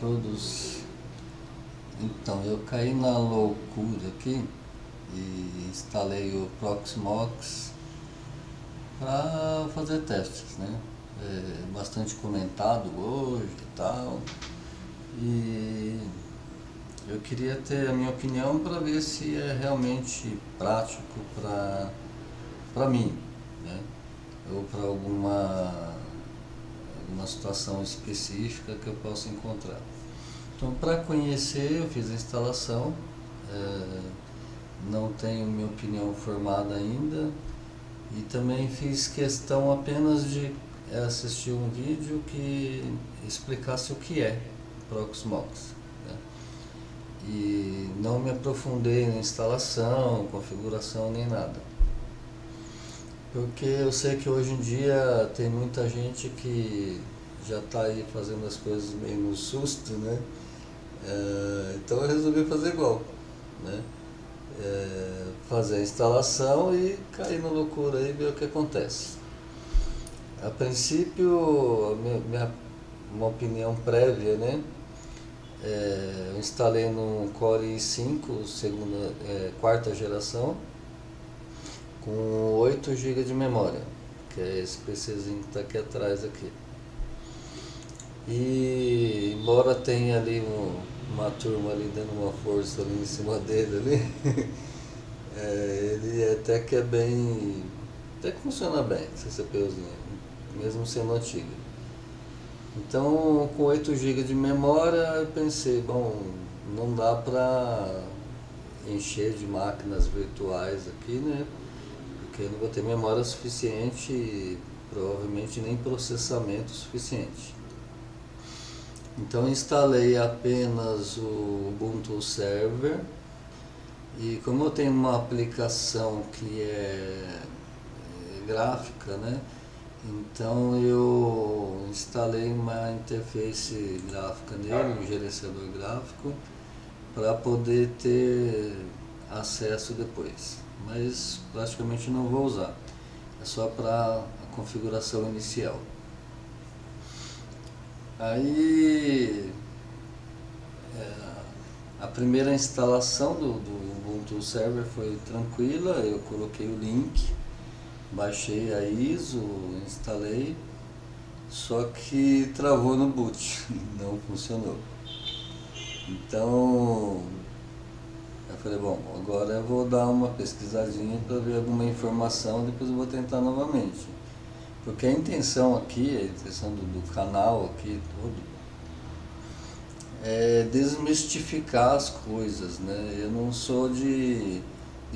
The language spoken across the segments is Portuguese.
todos. Então, eu caí na loucura aqui e instalei o Proxmox para fazer testes, né? É bastante comentado hoje e tal. E eu queria ter a minha opinião para ver se é realmente prático para mim, né? Ou para alguma situação específica que eu possa encontrar. Então, para conhecer, eu fiz a instalação, não tenho minha opinião formada ainda e também fiz questão apenas de assistir um vídeo que explicasse o que é Proxmox, né? E não me aprofundei na instalação, configuração nem nada. Porque eu sei que hoje em dia tem muita gente que já está aí fazendo as coisas meio no susto, né? Então eu resolvi fazer igual, né? Fazer a instalação e cair na loucura aí e ver o que acontece. A princípio, uma opinião prévia, né? Eu instalei no Core i5, quarta geração, com 8 GB de memória, que é esse PCzinho que está aqui atrás aqui. E embora tenha ali uma turma ali dando uma força ali em cima dele ali, ele até que é bem, até que funciona bem essa CPUzinha, mesmo sendo antiga. Então, com 8 GB de memória, eu pensei, bom, não dá para encher de máquinas virtuais aqui, né? Porque eu não vou ter memória suficiente e provavelmente nem processamento suficiente. Então instalei apenas o Ubuntu Server e como eu tenho uma aplicação que é gráfica, né? Então eu instalei uma interface gráfica nele, um gerenciador gráfico, para poder ter acesso depois. Mas praticamente não vou usar, é só para a configuração inicial. Aí a primeira instalação do Ubuntu Server foi tranquila, eu coloquei o link, baixei a ISO, instalei, só que travou no boot, não funcionou. Então eu falei, bom, agora eu vou dar uma pesquisadinha para ver alguma informação, depois eu vou tentar novamente. Porque a intenção aqui, a intenção do canal aqui todo, é desmistificar as coisas, né? Eu não sou de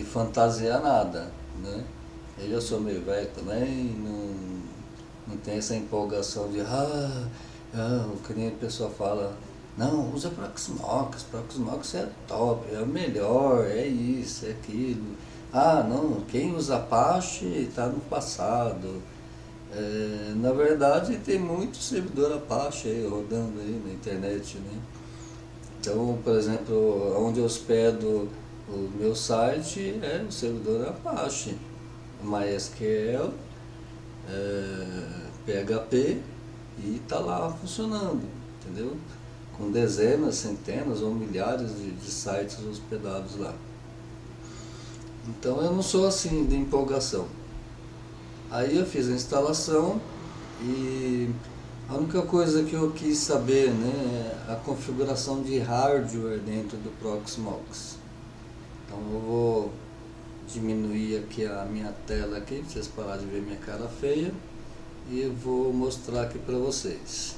fantasiar nada, né? Eu já sou meio velho também, não tem essa empolgação de o que nem a pessoa fala, não, usa Proxmox é top, é o melhor, é isso, é aquilo. Não, quem usa Apache está no passado. Na verdade tem muito servidor Apache aí, rodando aí na internet, né? Então, por exemplo, onde eu hospedo o meu site é o servidor Apache, MySQL, PHP e está lá funcionando, entendeu? Com dezenas, centenas ou milhares de sites hospedados lá. Então eu não sou assim de empolgação. Aí eu fiz a instalação e a única coisa que eu quis saber, né, é a configuração de hardware dentro do Proxmox. Então eu vou diminuir aqui a minha tela aqui, para vocês pararem de ver minha cara feia, e eu vou mostrar aqui para vocês.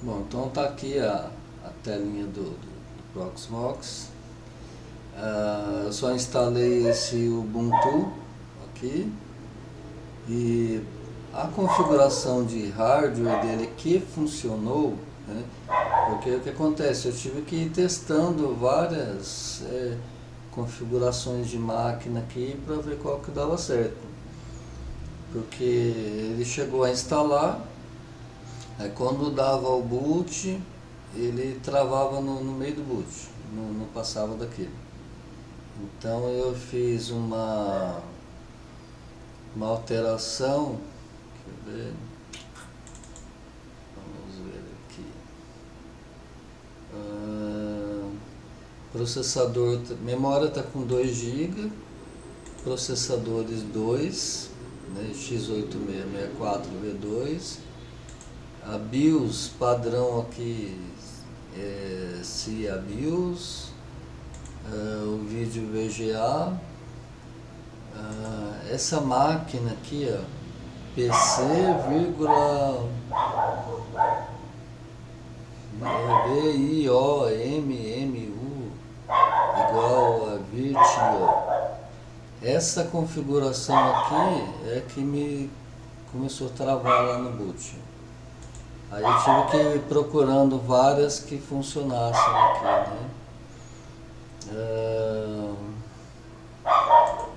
Bom, então tá aqui a telinha do Proxmox. Eu só instalei esse Ubuntu aqui e a configuração de hardware dele que funcionou, né? Porque o que acontece, eu tive que ir testando várias configurações de máquina aqui para ver qual que dava certo, porque ele chegou a instalar, aí quando dava o boot ele travava no meio do boot, não passava daquilo. Então eu fiz uma alteração, quer ver? Vamos Processador, memória está com 2 GB, processadores 2, né, x86-64V2. A BIOS padrão aqui é CIA BIOS, o vídeo VGA. Essa máquina aqui, ó, PC, VIOMMU igual a Virtual. Essa configuração aqui é que me começou a travar lá no boot. Aí eu tive que ir procurando várias que funcionassem aqui, né?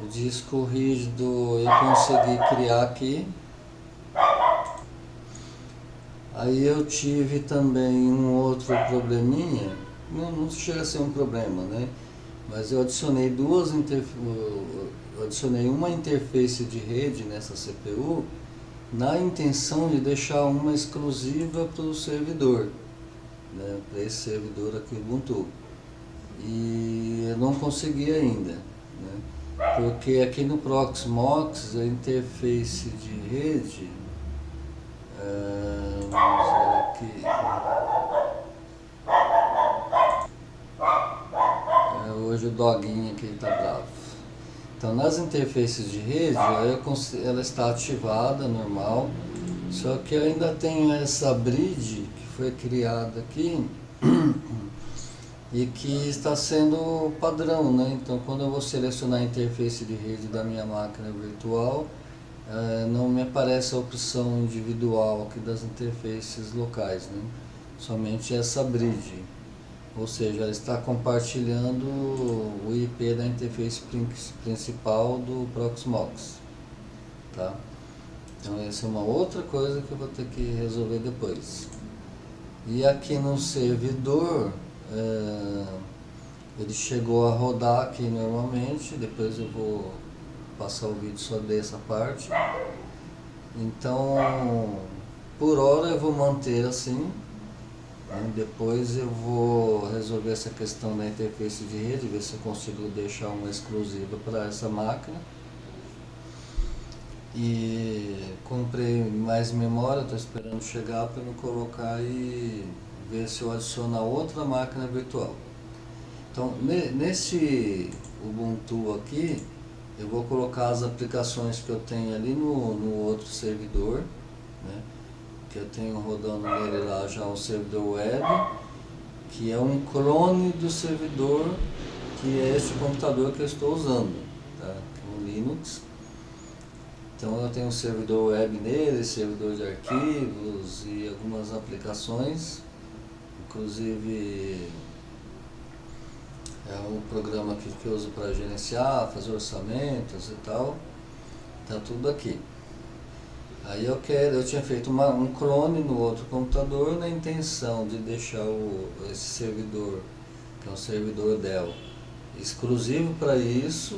O disco rígido eu consegui criar aqui. Aí eu tive também um outro probleminha, não chega a ser um problema, né? Mas eu adicionei uma interface de rede nessa CPU na intenção de deixar uma exclusiva para o servidor, né? Para esse servidor aqui Ubuntu. E eu não consegui ainda, né? Porque aqui no Proxmox a interface de rede, vamos ver aqui, hoje o doguinho aqui está bravo. Então nas interfaces de rede ela está ativada, normal, só que eu ainda tenho essa bridge que foi criada aqui e que está sendo padrão, né? Então quando eu vou selecionar a interface de rede da minha máquina virtual, não me aparece a opção individual aqui das interfaces locais, né? Somente essa bridge, ou seja, ela está compartilhando o IP da interface principal do Proxmox, tá? Então essa é uma outra coisa que eu vou ter que resolver depois. E aqui no servidor, ele chegou a rodar aqui normalmente, depois eu vou passar o vídeo só dessa parte. Então, por hora eu vou manter assim, né? Depois eu vou resolver essa questão da interface de rede, ver se eu consigo deixar uma exclusiva para essa máquina. E comprei mais memória, estou esperando chegar para eu colocar e ver se eu adiciono a outra máquina virtual. Então, nesse Ubuntu aqui, eu vou colocar as aplicações que eu tenho ali no outro servidor, né? Que eu tenho rodando nele lá já um servidor web, que é um clone do servidor, que é esse computador que eu estou usando, tá? Um Linux. Então eu tenho um servidor web nele, servidor de arquivos e algumas aplicações, inclusive é um programa aqui que eu uso para gerenciar, fazer orçamentos e tal, tá tudo aqui. Aí eu tinha feito um clone no outro computador na intenção de deixar esse servidor, que é um servidor Dell, exclusivo para isso,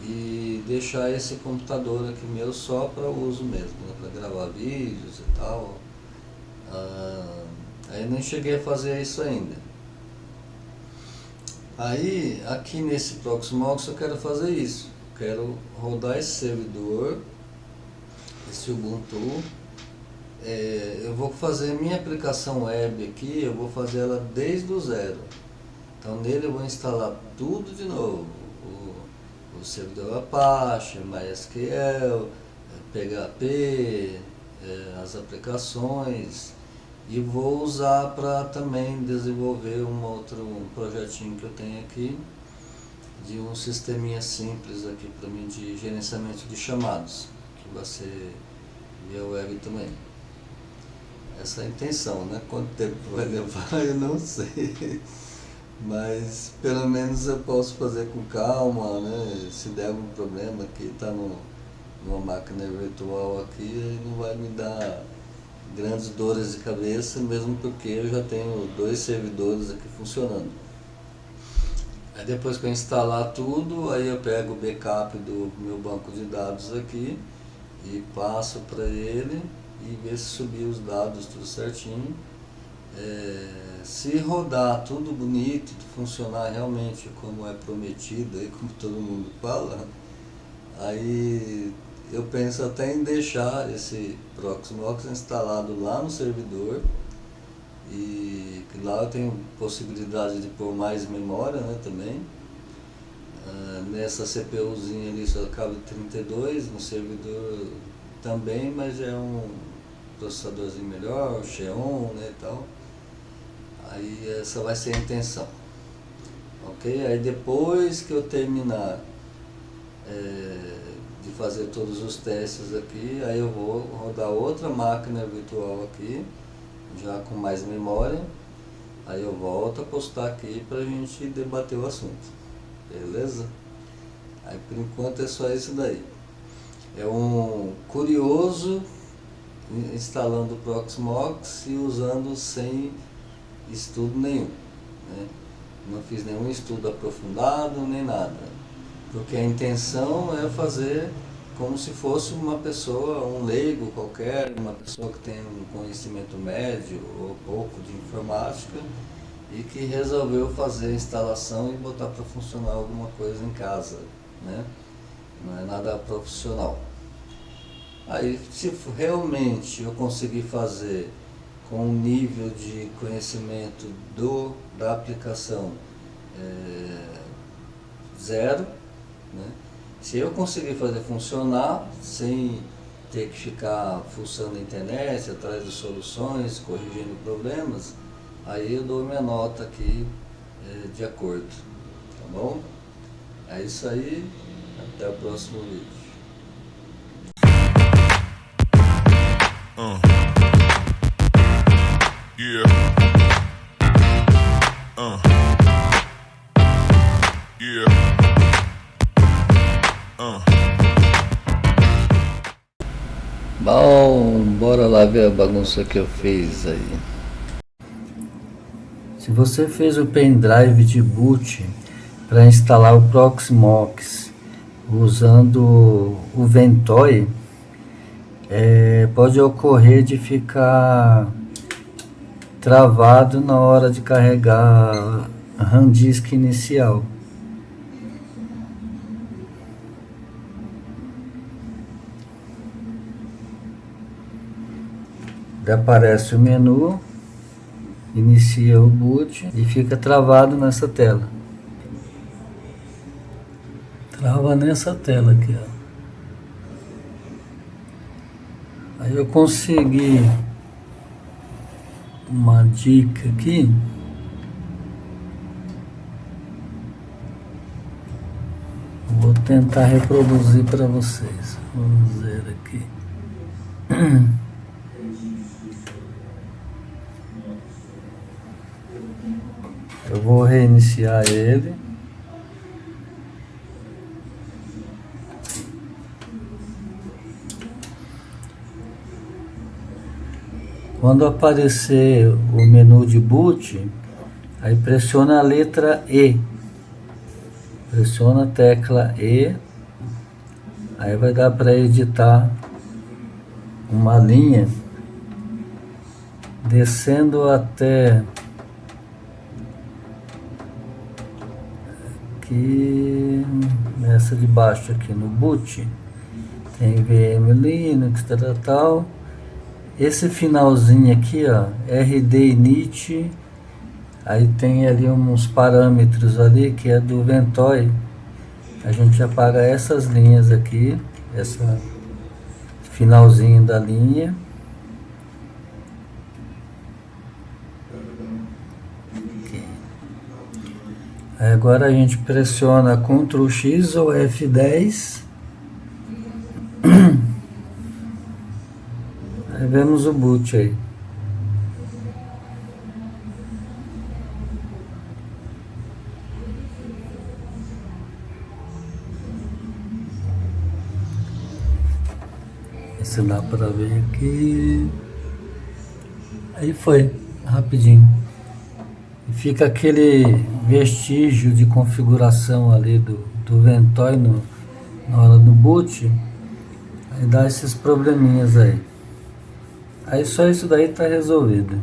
e deixar esse computador aqui meu só para uso mesmo, né, para gravar vídeos e tal. Aí nem cheguei a fazer isso ainda. Aí aqui nesse Proxmox eu quero fazer isso, quero rodar esse servidor, esse Ubuntu. Eu vou fazer minha aplicação web aqui, eu vou fazer ela desde o zero. Então nele eu vou instalar tudo de novo, o servidor Apache, MySQL, PHP, as aplicações, e vou usar para também desenvolver um projetinho que eu tenho aqui, de um sisteminha simples aqui para mim de gerenciamento de chamados, que vai ser via web também. Essa é a intenção, né? Quanto tempo vai levar eu não sei, mas pelo menos eu posso fazer com calma, né? Se der algum problema que está numa máquina virtual aqui, não vai me dar grandes dores de cabeça, mesmo porque eu já tenho 2 servidores aqui funcionando. Aí depois que eu instalar tudo, aí eu pego o backup do meu banco de dados aqui e passo para ele e ver se subiu os dados tudo certinho. Se rodar tudo bonito, funcionar realmente como é prometido, aí, como todo mundo fala, aí eu penso até em deixar esse Proxmox instalado lá no servidor, e lá eu tenho possibilidade de pôr mais memória, né, também. Nessa CPUzinha ali só cabe 32, no servidor também, mas é um processadorzinho melhor, o Xeon, né, e tal. Aí essa vai ser a intenção, ok? Aí depois que eu terminar de fazer todos os testes aqui, aí eu vou rodar outra máquina virtual aqui, já com mais memória, aí eu volto a postar aqui pra gente debater o assunto, beleza? Aí por enquanto é só isso daí. É um curioso instalando o Proxmox e usando sem estudo nenhum, né? Não fiz nenhum estudo aprofundado nem nada, porque a intenção é fazer como se fosse uma pessoa, um leigo qualquer, uma pessoa que tem um conhecimento médio ou pouco de informática e que resolveu fazer a instalação e botar para funcionar alguma coisa em casa, né? Não é nada profissional. Aí, se realmente eu conseguir fazer com um nível de conhecimento da aplicação zero, né? Se eu conseguir fazer funcionar sem ter que ficar fuçando a internet, atrás de soluções, corrigindo problemas, aí eu dou minha nota aqui de acordo, tá bom? É isso aí, até o próximo vídeo. Yeah. Yeah. Bom, bora lá ver a bagunça que eu fiz aí. Se você fez o pendrive de boot para instalar o Proxmox usando o Ventoy, pode ocorrer de ficar travado na hora de carregar a RAM disk inicial. Aparece o menu, inicia o boot e fica travado nessa tela. Trava nessa tela aqui, ó. Aí eu consegui uma dica aqui. Vou tentar reproduzir para vocês. Vamos ver aqui. Eu vou reiniciar ele. Quando aparecer o menu de boot, aí pressiona a letra E. Pressiona a tecla E. Aí vai dar para editar uma linha descendo até aqui, nessa de baixo aqui no boot, tem VM Linux, tal. Esse finalzinho aqui, ó, RD init, aí tem ali uns parâmetros ali que é do Ventoy. A gente apaga essas linhas aqui, essa finalzinho da linha. Aí agora a gente pressiona Ctrl X ou F10. Aí vemos o boot aí. Se dá para ver aqui. Aí foi, rapidinho. E fica aquele vestígio de configuração ali do Ventoy na hora do boot. Aí dá esses probleminhas aí. Aí só isso daí tá resolvido.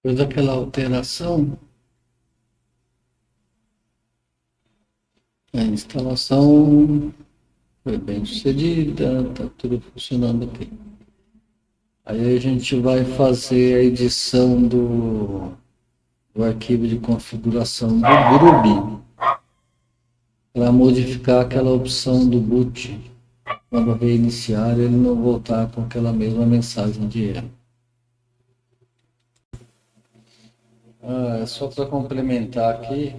Depois daquela alteração, a instalação foi bem sucedida, está tudo funcionando aqui. Aí a gente vai fazer a edição do arquivo de configuração do Groovy para modificar aquela opção do boot. Quando reiniciar, ele não voltar com aquela mesma mensagem de erro. Só para complementar aqui,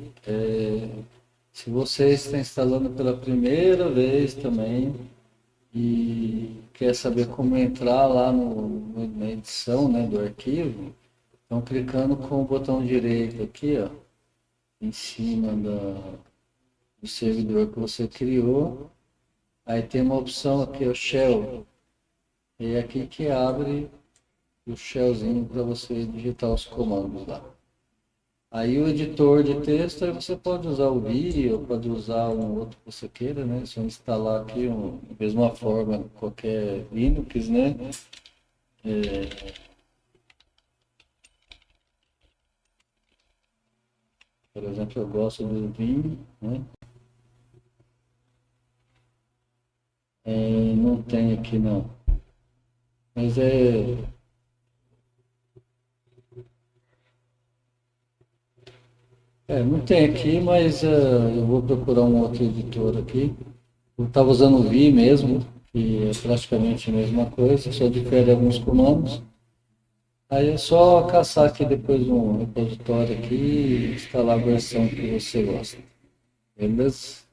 se você está instalando pela primeira vez também e quer saber como entrar lá na edição, né, do arquivo, então clicando com o botão direito aqui, ó, em cima do servidor que você criou, aí tem uma opção aqui, o Shell, e é aqui que abre o shellzinho para você digitar os comandos lá. Aí o editor de texto, aí você pode usar o VI ou pode usar um outro que você queira, né? Só instalar aqui da mesma forma qualquer Linux, né? Por exemplo, eu gosto do Vim, né? Não tem aqui não. Mas não tem aqui, mas eu vou procurar um outro editor aqui. Eu estava usando o Vi mesmo, que é praticamente a mesma coisa, só difere alguns comandos. Aí é só caçar aqui depois um repositório aqui e instalar a versão que você gosta. Beleza?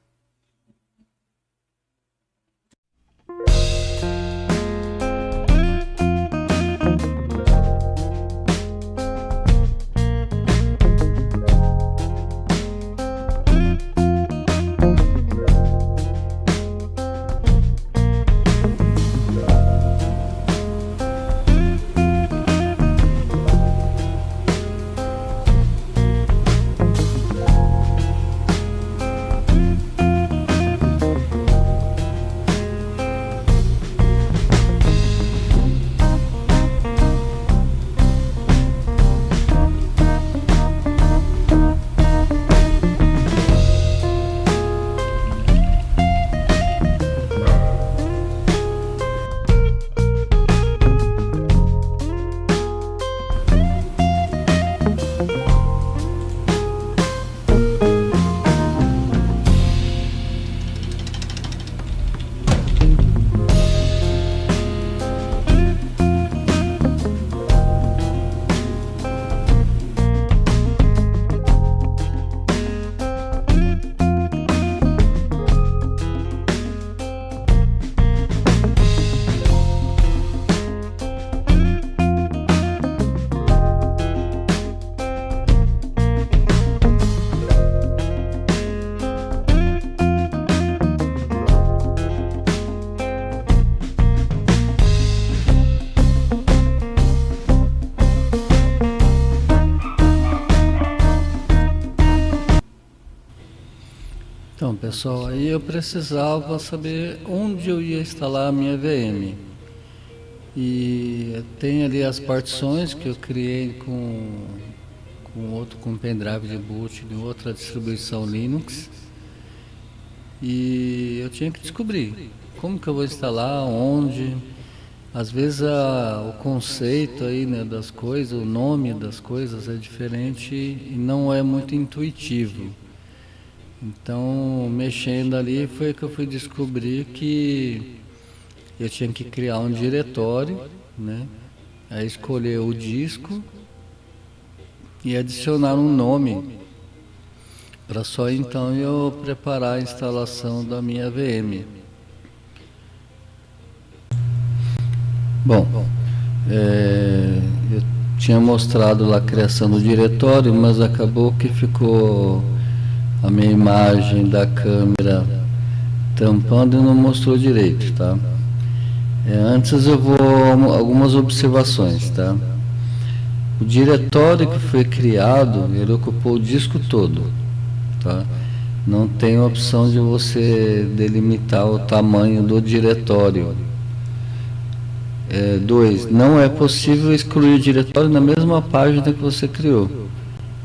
Então, pessoal, aí eu precisava saber onde eu ia instalar a minha VM. E tem ali as partições que eu criei com pendrive de boot de outra distribuição Linux. E eu tinha que descobrir como que eu vou instalar, onde. Às vezes o conceito aí, né, das coisas, o nome das coisas é diferente e não é muito intuitivo. Então, mexendo ali foi que eu fui descobrir que eu tinha que criar um diretório, né? Aí escolher o disco e adicionar um nome para só então eu preparar a instalação da minha VM. Bom, eu tinha mostrado lá a criação do diretório, mas acabou que ficou a minha imagem da câmera tampando e não mostrou direito, tá? Antes eu vou algumas observações, tá? O diretório que foi criado, ele ocupou o disco todo, tá? Não tem opção de você delimitar o tamanho do diretório. 2. Não é possível excluir o diretório na mesma página que você criou.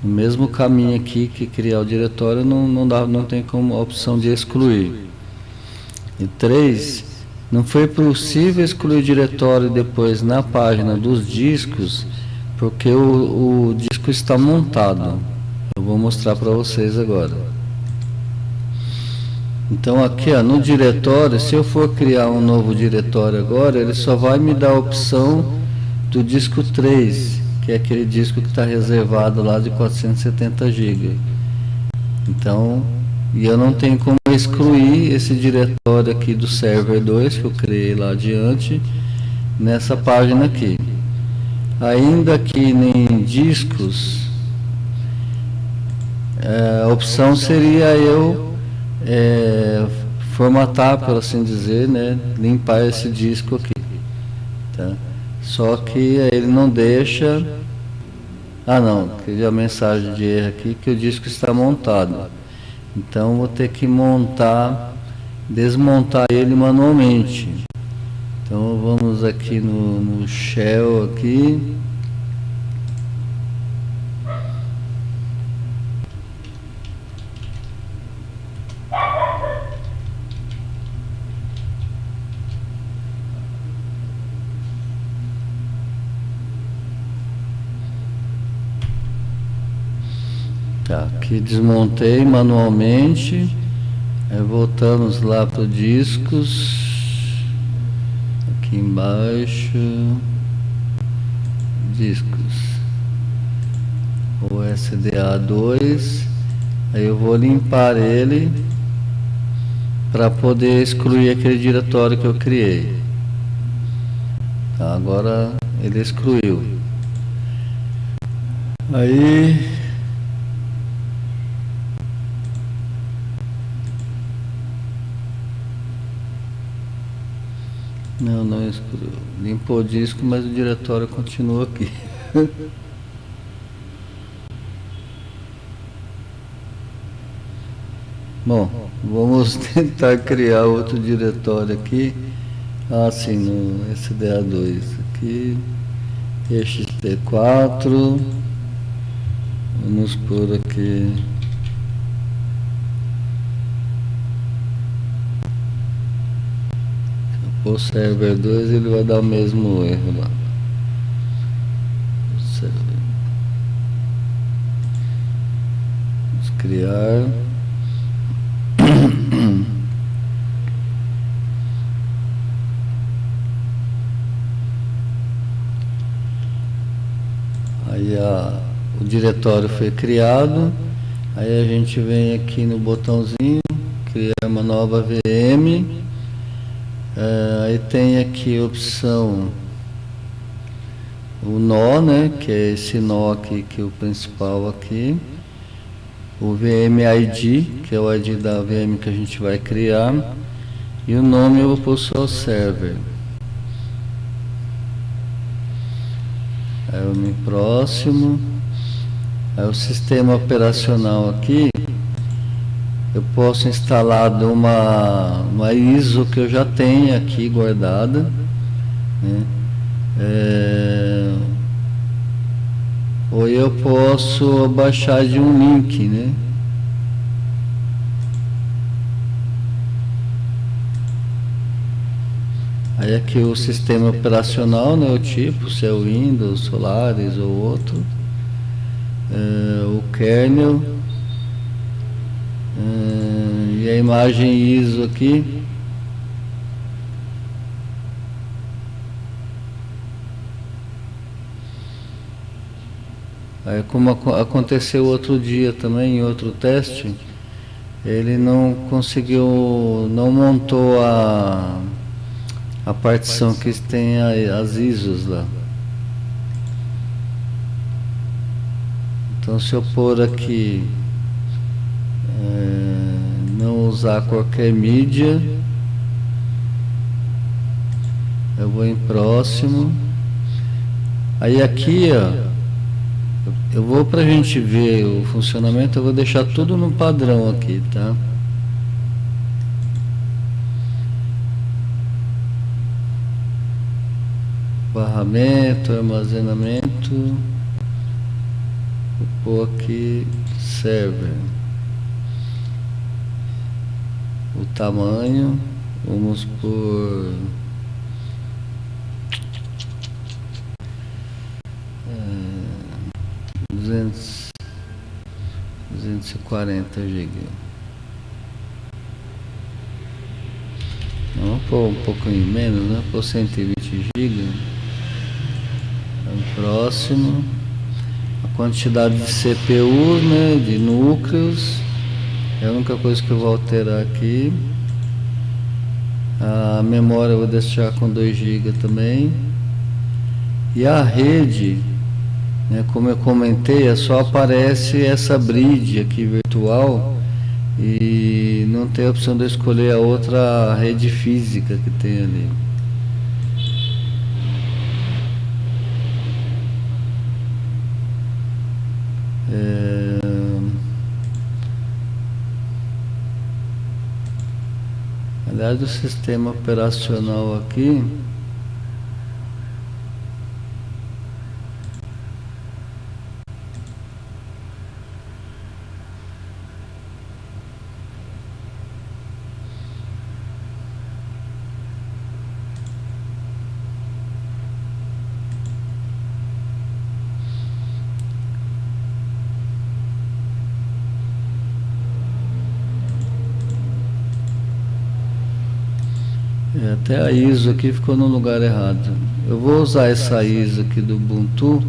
No mesmo caminho aqui que criar o diretório, não tem como a opção de excluir. E 3. Não foi possível excluir o diretório depois na página dos discos, porque o disco está montado. Eu vou mostrar para vocês agora. Então aqui, ó, no diretório, se eu for criar um novo diretório agora, ele só vai me dar a opção do disco 3, que é aquele disco que está reservado lá de 470 GB. Então, e eu não tenho como excluir esse diretório aqui do server 2, que eu criei lá adiante, nessa página aqui. Ainda aqui em discos, a opção seria eu formatar, por assim dizer, né, limpar esse disco aqui, tá? Só que ele não deixa. Não, criei a mensagem de erro aqui que o disco está montado. Então vou ter que desmontar ele manualmente. Então vamos aqui no shell aqui. Tá, aqui desmontei manualmente. Voltamos lá para discos. Aqui embaixo. Discos. O SDA2. Aí eu vou limpar ele para poder excluir aquele diretório que eu criei. Tá, agora ele excluiu. Aí não excluiu. Limpou o disco, mas o diretório continua aqui. Bom, vamos tentar criar outro diretório aqui. Sim, no SDA2 aqui. ext4. Vamos por aqui. O server 2 ele vai dar o mesmo erro lá. Vamos criar. Aí o diretório foi criado. Aí a gente vem aqui no botãozinho, criar uma nova VM. Aí tem aqui a opção, o nó, né, que é esse nó aqui, que é o principal aqui. O VMID, que é o ID da VM que a gente vai criar. E o nome eu vou pôr só server. Aí eu me próximo. Aí o sistema operacional aqui, eu posso instalar de uma ISO que eu já tenho aqui guardada, né? Ou eu posso baixar de um link, né? Aí aqui o sistema operacional, né? O tipo, se é o Windows, Solaris ou outro. O kernel. E a imagem ISO aqui. Aí, como aconteceu outro dia também, em outro teste, ele não conseguiu, não montou a partição que tem as ISOs lá. Então, se eu pôr aqui, não usar qualquer mídia, eu vou em próximo. Aí aqui, ó, eu vou, pra gente ver o funcionamento, eu vou deixar tudo no padrão aqui, tá? barramento, armazenamento, vou pôr aqui server, o tamanho, vamos por 240 GB. Vamos pôr um pouquinho menos, né? Por 120 GB. Próximo. A quantidade de CPU, né? De núcleos. É a única coisa que eu vou alterar aqui. A memória eu vou deixar com 2 GB também. E a rede, né, como eu comentei, só aparece essa bridge aqui virtual e não tem a opção de eu escolher a outra rede física que tem ali. Aliás, o sistema operacional aqui, até a ISO aqui ficou no lugar errado. Eu vou usar essa ISO aqui do Ubuntu.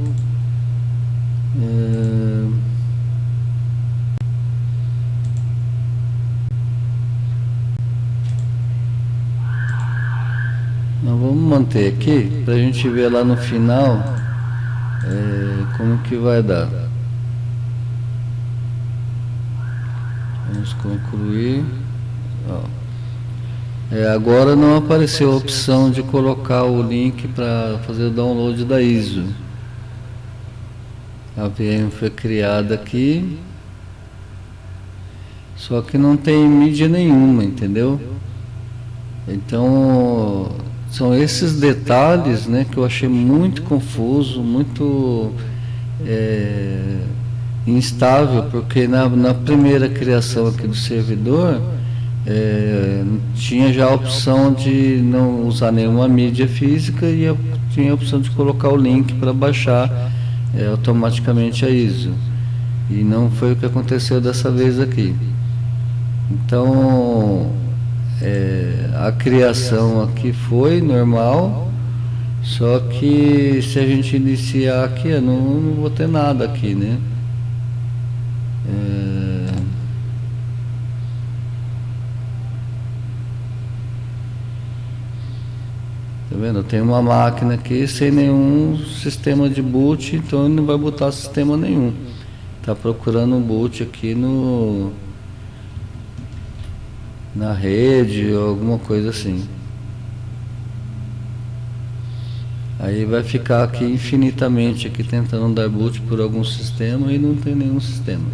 Nós vamos manter aqui para a gente ver lá no final como que vai dar. Vamos concluir. Ó. Agora não apareceu a opção de colocar o link para fazer o download da ISO. A VM foi criada aqui, só que não tem mídia nenhuma, entendeu? Então são esses detalhes, né, que eu achei muito confuso, muito instável, porque na primeira criação aqui do servidor tinha já a opção de não usar nenhuma mídia física e tinha a opção de colocar o link para baixar automaticamente a ISO, e não foi o que aconteceu dessa vez aqui. Então a criação aqui foi normal, só que se a gente iniciar aqui, eu não vou ter nada aqui, né? Tá vendo? Tem uma máquina aqui sem nenhum sistema de boot, então ele não vai botar sistema nenhum. Tá procurando um boot aqui na rede ou alguma coisa assim. Aí vai ficar aqui infinitamente aqui tentando dar boot por algum sistema e não tem nenhum sistema.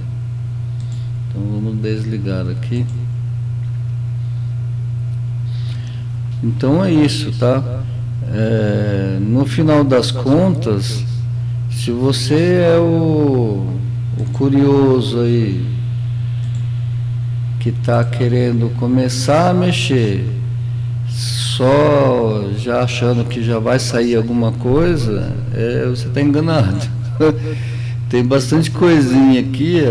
Então vamos desligar aqui. Então é isso, tá? No final das contas, se você é o curioso aí, que está querendo começar a mexer, só já achando que já vai sair alguma coisa, você está enganado. Tem bastante coisinha aqui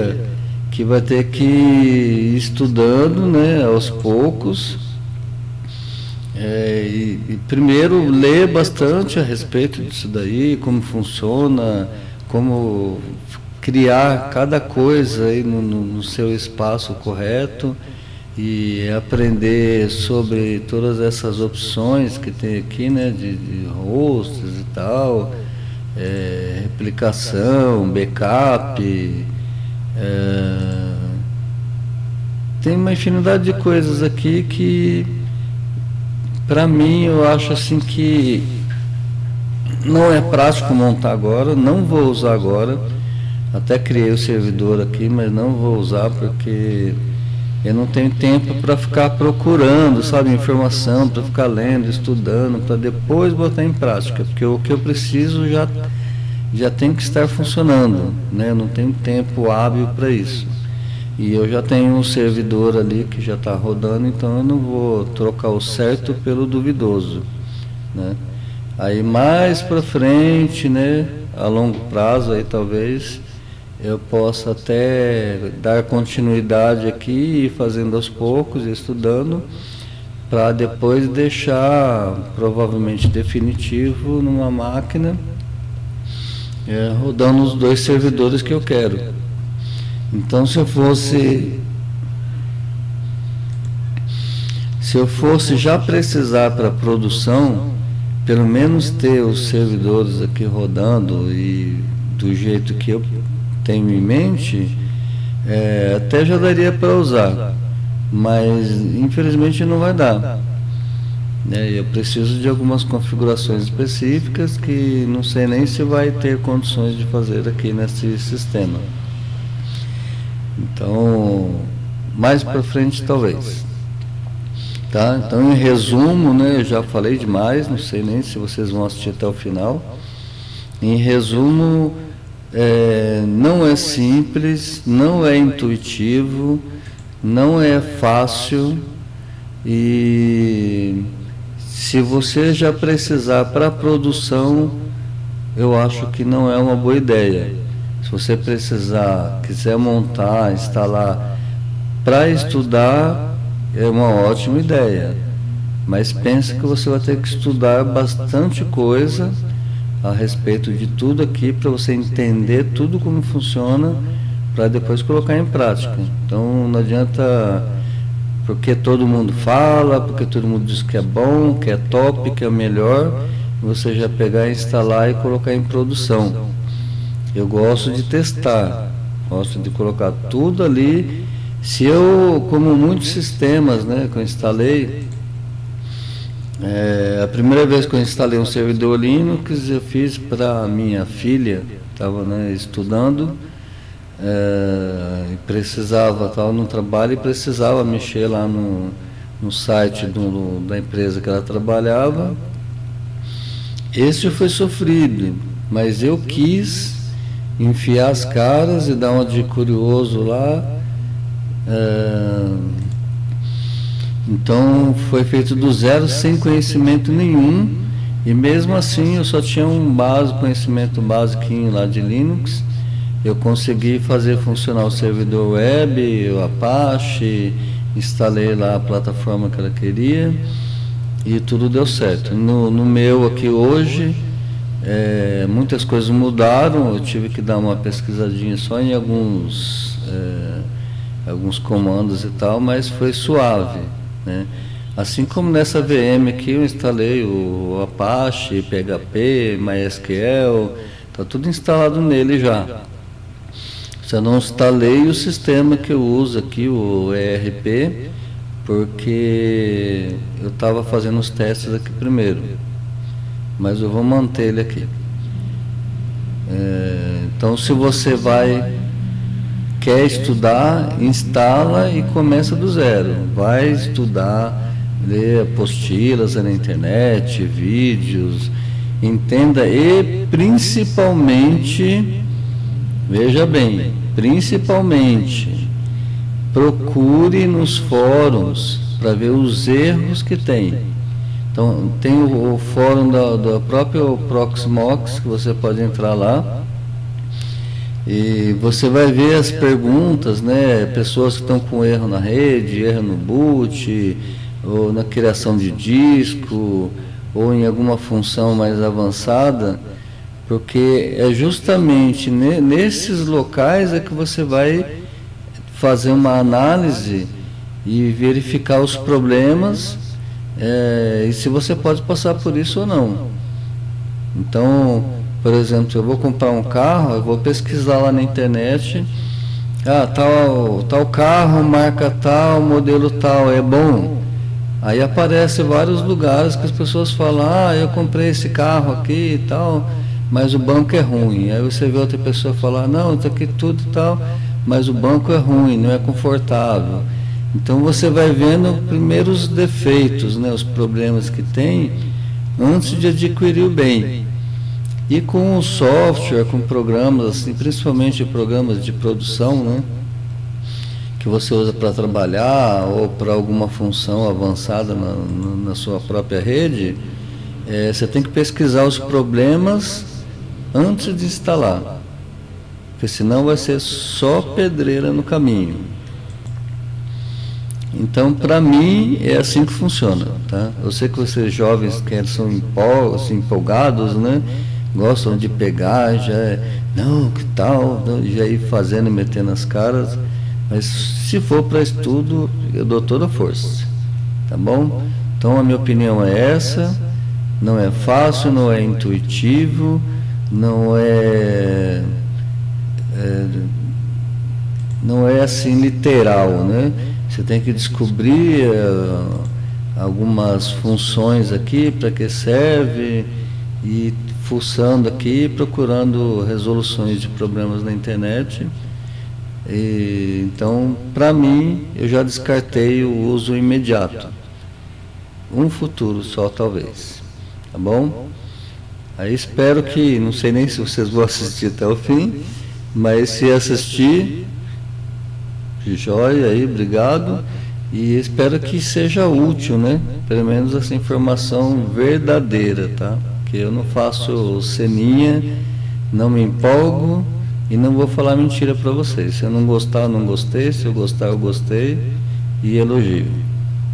que vai ter que ir estudando, né, aos poucos. E primeiro ler bastante a respeito disso daí, como funciona, como criar cada coisa aí no seu espaço correto, e aprender sobre todas essas opções que tem aqui, né, de hosts e tal, replicação, backup, tem uma infinidade de coisas aqui que, para mim, eu acho assim que não é prático montar agora, não vou usar agora. Até criei o servidor aqui, mas não vou usar porque Eu não tenho tempo para ficar procurando, sabe, informação, para ficar lendo, estudando, para depois botar em prática, porque o que eu preciso já tem que estar funcionando, né? Eu não tenho tempo hábil para isso. E eu já tenho um servidor ali que já está rodando, então eu não vou trocar o certo pelo duvidoso, né? Aí mais para frente, né, a longo prazo aí talvez eu possa até dar continuidade aqui e ir fazendo aos poucos, estudando, para depois deixar provavelmente definitivo numa máquina, rodando os 2 servidores que eu quero. Então se eu fosse já precisar para produção, pelo menos ter os servidores aqui rodando e do jeito que eu tenho em mente, até já daria para usar, mas infelizmente não vai dar. Eu preciso de algumas configurações específicas que não sei nem se vai ter condições de fazer aqui nesse sistema. Então, mais para frente talvez. Tá? Então, em resumo, né, eu já falei demais, não sei nem se vocês vão assistir até o final. Em resumo, não é simples, não é intuitivo, não é fácil, e se você já precisar para a produção, eu acho que não é uma boa ideia. Se você quiser montar, instalar para estudar, é uma ótima ideia, mas pense que você vai ter que estudar bastante coisa a respeito de tudo aqui para você entender tudo como funciona, para depois colocar em prática. Então não adianta porque todo mundo fala, porque todo mundo diz que é bom, que é top, que é o melhor, você já pegar, instalar e colocar em produção. Eu gosto de testar, gosto de colocar tudo ali. Se eu, como muitos sistemas, né, que eu instalei, a primeira vez que eu instalei um servidor Linux, eu fiz para minha filha, estava, né, estudando, e precisava, estava no trabalho e precisava mexer lá no site da empresa que ela trabalhava. Esse foi sofrido, mas eu quis enfiar as caras e dar uma de curioso lá. Então foi feito do zero, sem conhecimento nenhum, e mesmo assim eu só tinha um conhecimento basiquinho lá de Linux. Eu consegui fazer funcionar o servidor web, o Apache, instalei lá a plataforma que ela queria e tudo deu certo. No meu aqui hoje, muitas coisas mudaram, eu tive que dar uma pesquisadinha só em alguns comandos e tal, mas foi suave, né? Assim como nessa VM aqui eu instalei o Apache, PHP, MySQL, está tudo instalado nele já. Só não instalei o sistema que eu uso aqui, o ERP, porque eu estava fazendo os testes aqui primeiro, mas eu vou manter ele aqui. Então se você quer estudar, instala e começa do zero. Vai estudar, ler apostilas na internet, vídeos, entenda e principalmente, veja bem, principalmente, procure nos fóruns para ver os erros que tem. Então tem o fórum da própria Proxmox, que você pode entrar lá. E você vai ver as perguntas, né? Pessoas que estão com erro na rede, erro no boot, ou na criação de disco, ou em alguma função mais avançada, porque é justamente nesses locais que você vai fazer uma análise e verificar os problemas, e se você pode passar por isso ou não. Então, por exemplo, eu vou comprar um carro, eu vou pesquisar lá na internet, tal carro, marca tal, modelo tal, é bom. Aí aparece vários lugares que as pessoas falam, eu comprei esse carro aqui e tal, mas o banco é ruim. Aí você vê outra pessoa falar, não, isso aqui tudo e tal, mas o banco é ruim, não é confortável. Então você vai vendo primeiro os defeitos, né, os problemas que tem, antes de adquirir o bem. E com o software, com programas, assim, principalmente programas de produção, né, que você usa para trabalhar ou para alguma função avançada na sua própria rede, você tem que pesquisar os problemas antes de instalar, porque senão vai ser só pedreira no caminho. Então, para mim, é assim que funciona, tá? Eu sei que vocês jovens que são empolgados, né? Gostam de pegar, não, que tal, já ir fazendo e metendo as caras, mas se for para estudo, eu dou toda a força, tá bom? Então, a minha opinião é essa, não é fácil, não é intuitivo, não é assim literal, né? Você tem que descobrir algumas funções aqui, para que serve, e fuçando aqui, procurando resoluções de problemas na internet. Então, para mim, eu já descartei o uso imediato. Um futuro só, talvez. Tá bom? Aí espero que, não sei nem se vocês vão assistir até o fim, mas se assistir, de joia aí, obrigado. E espero que seja útil, né? Pelo menos essa informação verdadeira, tá? Que eu não faço ceninha, não me empolgo e não vou falar mentira para vocês. Se eu não gostar, eu não gostei. Se eu gostar, eu gostei. E elogio.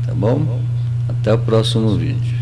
Tá bom? Até o próximo vídeo.